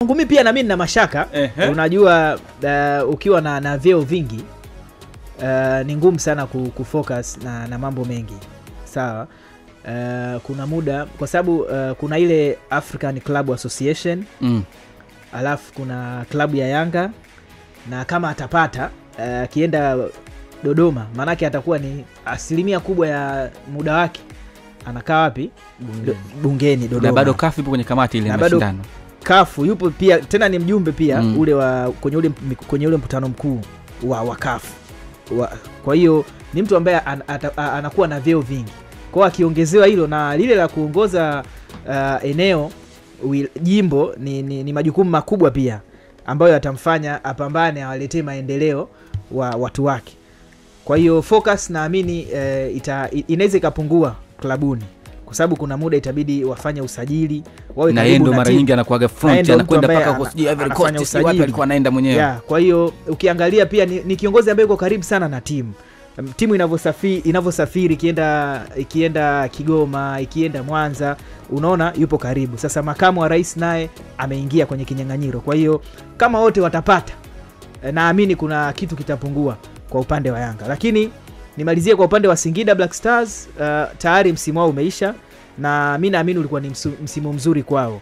Ngumi pia na mimi nina mashaka. Unajua ukiwa na vyeo vingi ni ngumu sana kufocus na mambo mengi. Sawa. Kuna muda kwa sababu kuna ile African Club Association. Alafu kuna klabu ya Yanga, na kama atapata kienda Dodoma, manake atakuwa ni asilimia kubwa ya muda wake anakaa wapi? Bungeni Dodoma. Na bado kafu ipo kwenye kamati ile mashindano. Kafu yupo pia, tena ni mjumbe pia ule wa kwenye ule mkutano mkuu wa Kafu. Kwa hiyo ni mtu ambaye anakuwa na vyeo vingi. Kwa hiyo akiongezewa hilo na lile la kuongoza eneo jimbo ni majukumu makubwa pia ambayo yatamfanya apambane awaletee maendeleo wa watu wake. Kwa hiyo focus naamini inaweza ikapungua klabuni, kwa sababu kuna muda itabidi wafanye usajili, wawe na karibu na mara nyingi anakuaga front, anakwenda paka kusijia Ivory Coast, si wapi alikuwa anaenda mwenyewe. Yeah, kwa hiyo ukiangalia pia ni kiongozi ambaye yuko karibu sana na timu inavyosafiri ikienda Kigoma, ikienda Mwanza, unaona yupo karibu. Sasa makamu wa rais naye ameingia kwenye kinyang'anyiro. Kwa hiyo kama wote watapata, naamini kuna kitu kitapungua kwa upande wa Yanga. Lakini nimalizie kwa upande wa Singida Black Stars, tayari msimu wao umeisha, na mimi naamini ulikuwa ni msimu mzuri kwao.